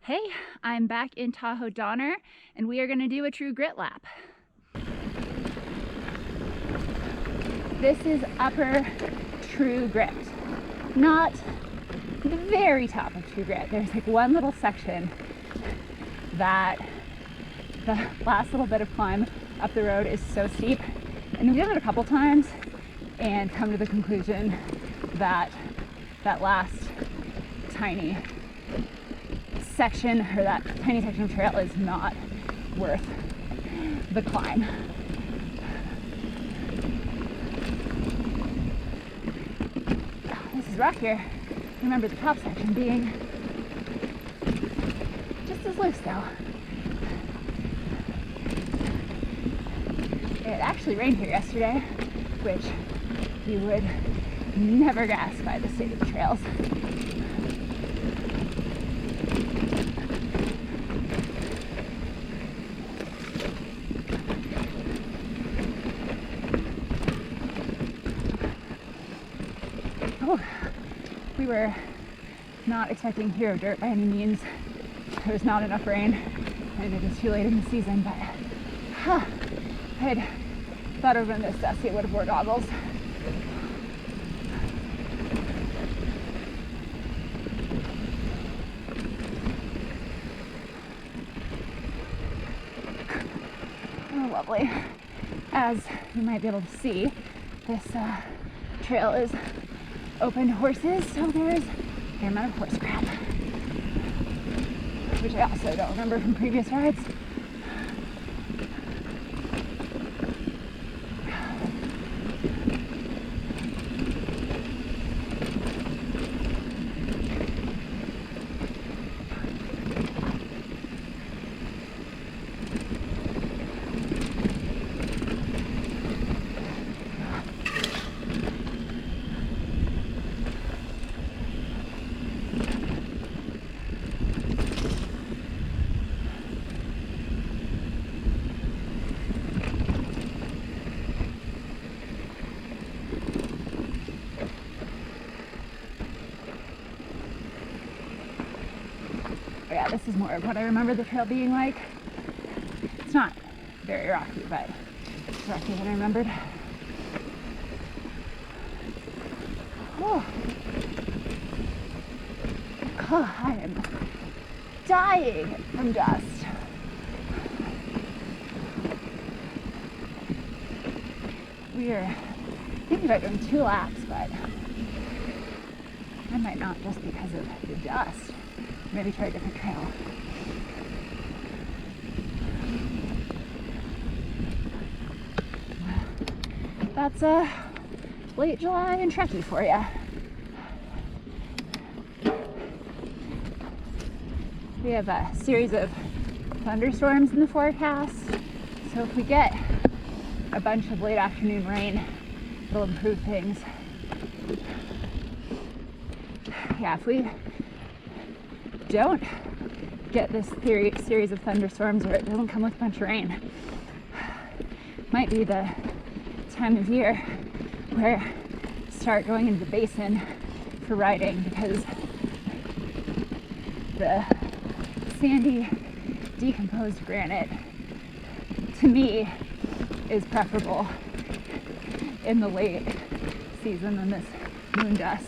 Hey, I'm back in Tahoe Donner and we are going to do a true grit lap. This is upper true grit, not the very top of true grit. There's like one little section that the last little bit of climb up the road is so steep, and we've done it a couple times and come to the conclusion that that last tiny section, or that tiny section of trail, is not worth the climb. This is rockier. I remember the top section being just as loose though. It actually rained here yesterday, which you would never guess by the state of the trails. Oh, we were not expecting hero dirt by any means. There was not enough rain, and it was too late in the season, but I'd thought it would have been this dusty, I would have wore goggles. Oh, lovely. As you might be able to see, this trail is open to horses, so there's a fair amount of horse crap, which I also don't remember from previous rides. Yeah, this is more of what I remember the trail being like. It's not very rocky, but it's rockier than I remembered. Oh, I am dying from dust. We are thinking about doing 2 laps, but I might not, just because of the dust. Maybe try a different trail. That's late July in Truckee for you. We have a series of thunderstorms in the forecast, so if we get a bunch of late afternoon rain, it'll improve things. Yeah, if we don't get this series of thunderstorms, or it doesn't come with a bunch of rain, might be the time of year where start going into the basin for riding, because the sandy decomposed granite to me is preferable in the late season than this moon dust.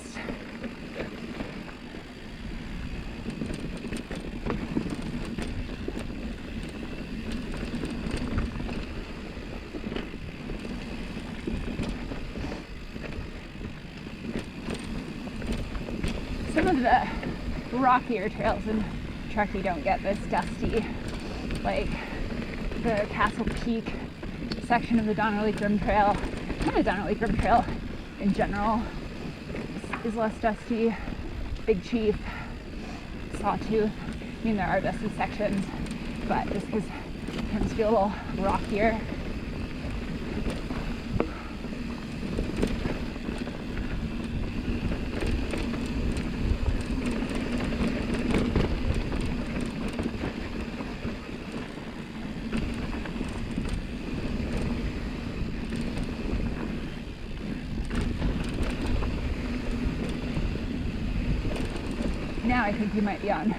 Some of the rockier trails in Truckee don't get this dusty, like the Castle Peak section of the Donner Lake Rim Trail, and the Donner Lake Rim Trail in general is less dusty. Big Chief, Sawtooth, I mean there are dusty sections, but just because it tends to feel a little rockier. Now I think we might be on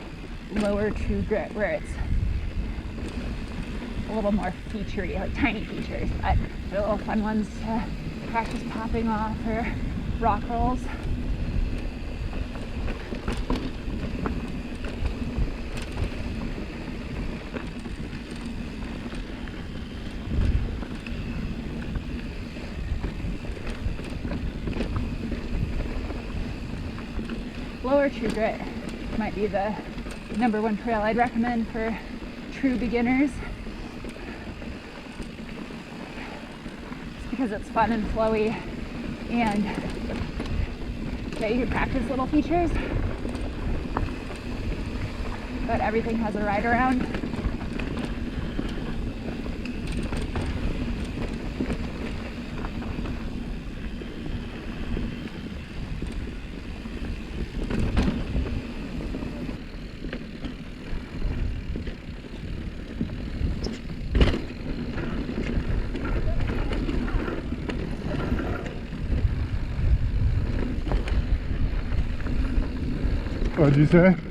lower true grit where it's a little more featurey, like tiny features, but they're little fun ones to practice popping off or rock rolls. Lower true grit might be the number one trail I'd recommend for true beginners. It's because it's fun and flowy, and yeah, you can practice little features, but everything has a ride around. What'd you say?